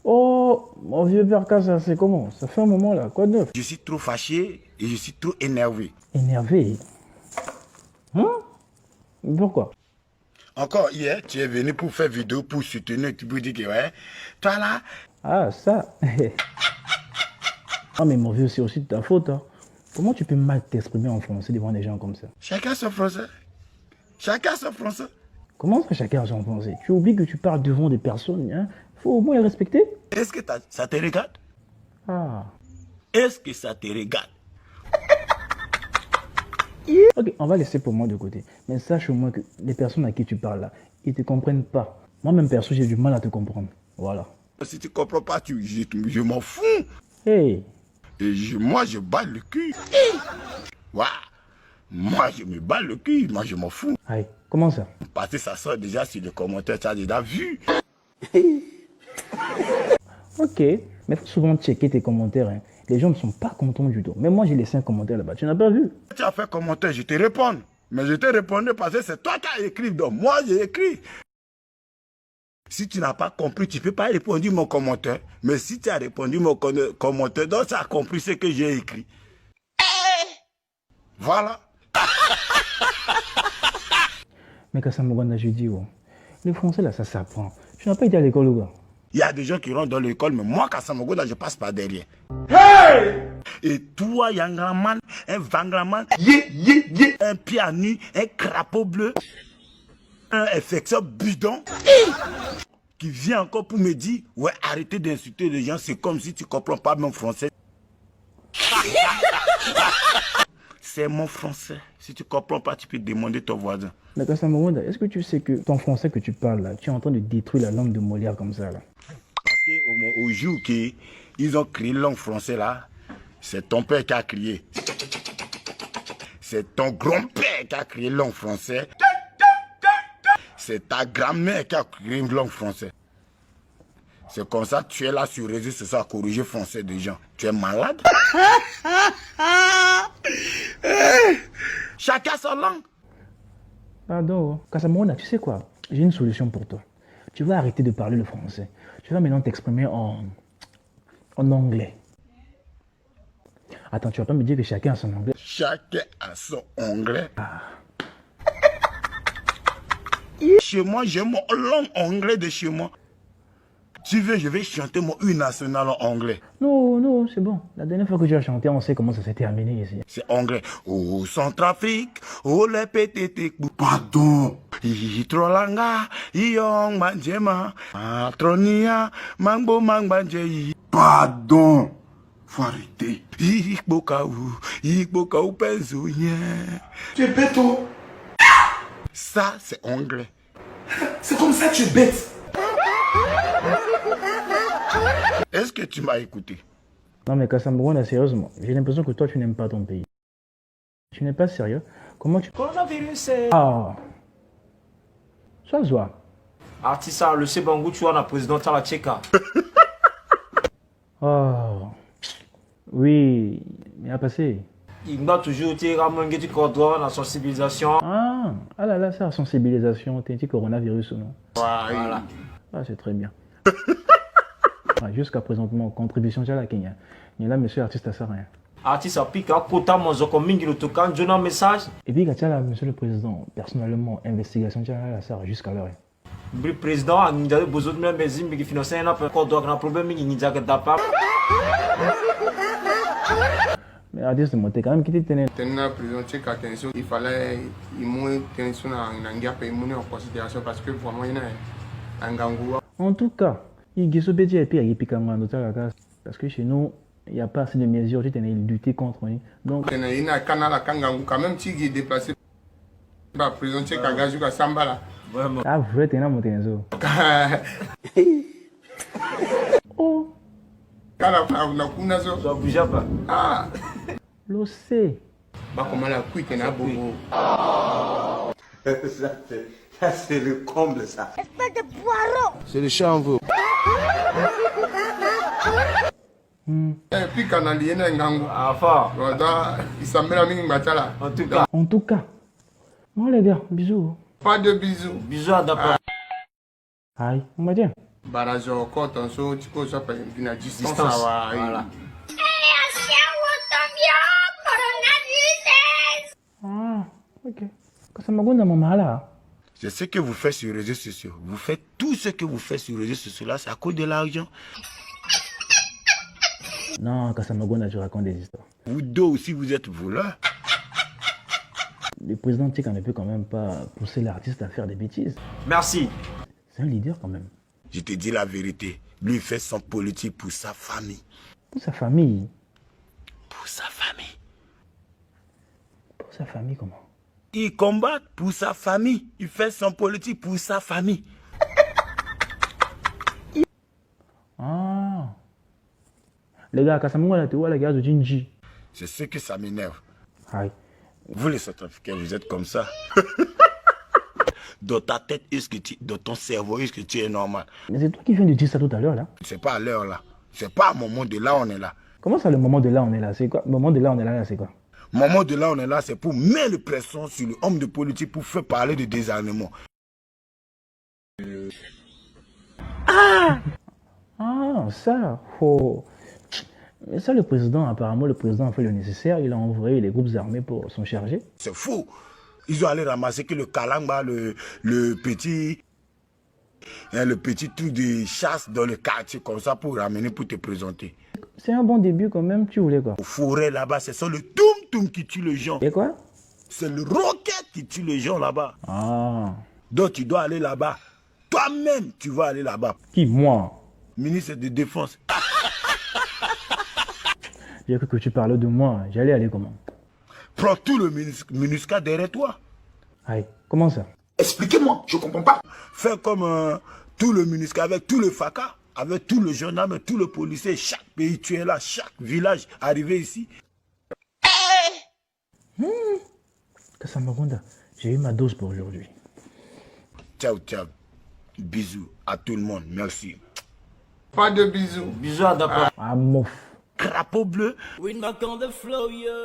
Oh, mon vieux père Kassa, c'est comment? Ça fait un moment là, quoi de neuf? Je suis trop fâché et je suis trop énervé. Énervé? Hein? Pourquoi? Encore hier, tu es venu pour faire vidéo, pour soutenir, tu peux dire que ouais, toi là, Ah, ça. Ah, mais mon vieux, c'est aussi de ta faute. Hein. Comment tu peux mal t'exprimer en français devant des gens comme ça? chacun son français. Chacun son français. Comment est-ce que chacun a son français? Tu oublies que tu parles devant des personnes, hein? Faut au moins les respecter. Est-ce que ça te regarde? Ah. Est-ce que ça te regarde? Ok, on va laisser pour moi de côté. Mais sache au moins que les personnes à qui tu parles là, ils te comprennent pas. Moi-même, perso, j'ai du mal à te comprendre. Voilà. Si tu comprends pas, je m'en fous. Hey! Et moi, je bats le cul. Ouais. Moi, je me bats le cul. Moi, je m'en fous. Aïe, comment ça? Parce que ça sort déjà sur les commentaires, tu as déjà vu. Ok, mais faut souvent checker tes commentaires. Hein. Les gens ne sont pas contents du tout. Mais moi, j'ai laissé un commentaire là-bas. Tu n'as pas vu? Tu as fait commentaire, je te réponds. Mais je te répondais parce que c'est toi qui as écrit. Donc, moi, j'ai écrit. Si tu n'as pas compris, tu ne peux pas répondre mon commentaire. Mais si tu as répondu mon commentaire, donc tu as compris ce que j'ai écrit. Voilà. Mais Kassamoganda, je dis, oh, le français là, ça s'apprend. Tu n'as pas été à l'école ou quoi? Il y a des gens qui rentrent dans l'école, mais moi, Kassamogoda, je passe par derrière. Hey! Et toi, Yangraman, un Vangraman, un pied à nu, un crapaud bleu, un infecteur bidon, qui vient encore pour me dire, ouais, arrêtez d'insulter les gens, c'est comme si tu ne comprends pas mon français. C'est mon français. Si tu ne comprends pas, tu peux demander ton voisin. Mais Kassamoganda, est-ce que tu sais que ton français que tu parles là, tu es en train de détruire la langue de Molière comme ça là? Parce qu'au jour qu'ils ont créé la langue française là, c'est ton père qui a crié. C'est ton grand-père qui a créé la langue française. C'est ta grand-mère qui a créé la langue française. C'est comme ça que tu es là sur les réseaux sociaux à corriger le français des gens. Tu es malade? Chacun sa langue. Pardon, Kassamoganda, tu sais quoi? J'ai une solution pour toi. Tu vas arrêter de parler le français. Tu vas maintenant t'exprimer en anglais. Attends, tu vas pas me dire que chacun a son anglais. Chacun a son anglais. Chez moi, j'ai mon langue anglais de chez moi. Tu veux, je vais chanter mon hymne national en anglais. Non, non, c'est bon. La dernière fois que tu as chanté, on sait comment ça s'est terminé ici. C'est anglais. Au Centrafrique, au le pétété. Pardon. Itrolanga, iyong manjema. Atronia, mangbo mangbanjei. Pardon. Faut arrêter. Ikbokaou penzo, yeah. Tu es bête, oh. Ça, c'est anglais. C'est comme ça que tu es bête. Est-ce que tu m'as écouté? Non mais Kassamoganda, sérieusement, j'ai l'impression que toi tu n'aimes pas ton pays. Tu n'es pas sérieux? Comment tu... Coronavirus, c'est... Ah! Sois joie. Artiste, le Sebangou, tu vois, la présidente à la Tcheka. Oh! Oui, il a passé. Il doit toujours dire à mon du cordon, la sensibilisation. Ah! Ah là là, ça, la sensibilisation, t'es un petit coronavirus ou non? Voilà. Ah, c'est très bien. Ah, jusqu'à présentement, contribution à la Kenya. Mais là, monsieur l'artiste, ça sert à rien. Artiste, pique à quota, mon zoko mingi le tokan, je un message. Et puis, là, monsieur le président, personnellement, investigation, ça sert jusqu'à l'heure. Le président a dit que besoin de mes mais qui finance un problème, il n'y a que d'appa. Mais artiste, moi, t'es quand même quitté tenir. Tenir président tchèque attention, il fallait moins attention à un en considération parce que vraiment il y a un gangou. En tout cas, il y a ce petit et puis il y a parce que chez nous, il n'y a pas assez de mesures, tu t'es lutter contre lui. Donc, il y a un canal à Kangangou, quand même, tu es déplacé par le président tchèque à Gazou à Sambala. Vraiment. ah, vous êtes un monténézo. Oh, On a Kunazo. Ça bouge pas. Ah, l'OC. bah comment la couille t'es un bobo. Ça, c'est le comble, ça. C'est le chanvre. Et puis canal, il y a un gangou. Ah, fort. Voilà, il s'en met la mine batala. En tout cas, En tout cas, bon les gars, bisous. Pas de bisous. bisous à d'appa. Aïe, on va dire. Barazo, quand on se dit que ça peut être une distance. Voilà. Ah, ok. Kasamagunda, maman, là. C'est ce que vous faites sur les réseaux sociaux. Vous faites tout ce que vous faites sur les réseaux sociaux là, c'est à cause de l'argent. Non, Kasamagunda, tu racontes des histoires. Vous deux aussi, vous êtes voleurs. Le président Tika ne peut quand même pas pousser l'artiste à faire des bêtises. Merci. C'est un leader quand même. Je te dis la vérité. Lui, il fait son politique pour sa famille. Pour sa famille. Pour sa famille. Pour sa famille, comment? Il combat pour sa famille. Il fait son politique pour sa famille. Ah. Les gars, Kasamagunda, tu vois les gars de Jinji. C'est ce que ça m'énerve. Aïe. Vous les Centrafricains, vous êtes comme ça. Dans ta tête, dans ton cerveau, est-ce que tu es normal? Mais c'est toi qui viens de dire ça tout à l'heure, là. C'est pas à l'heure là. C'est pas à un moment de là, on est là. Comment ça, le moment de là, on est là? C'est quoi? Le moment de là, on est là, c'est quoi? Moment de là, on est là, c'est pour mettre le pression sur l'homme de politique pour faire parler de désarmement. Ah, ça. Oh. Mais ça, le président, apparemment, le président a fait le nécessaire. Il a envoyé les groupes armés pour s'en charger. C'est fou. Ils ont allé ramasser que le kalangba, le petit truc de chasse dans le quartier comme ça pour ramener, pour te présenter. C'est un bon début quand même, tu voulais quoi? Au forêt là-bas, c'est ça le toum-toum qui tue les gens. Et quoi? C'est le roquette qui tue les gens là-bas. Ah. Donc tu dois aller là-bas. Toi-même, tu vas aller là-bas. Qui, moi? Ministre de Défense. J'ai cru que tu parlais de moi. J'allais aller comment? Prends tout le MINUSCA derrière toi. Aïe, comment ça? Expliquez-moi, je comprends pas. Fais comme tout le MINUSCA avec tout le FACA, avec tout le gendarme, tout le policier, chaque pays tu es là, chaque village arrivé ici. Kasamagunda, j'ai eu ma dose pour aujourd'hui. Ciao, ciao. Bisous à tout le monde, merci. Pas de bisous. Bisous à Dapa. Ah, mouf. Crapaud bleu. We knock on the floor, yeah.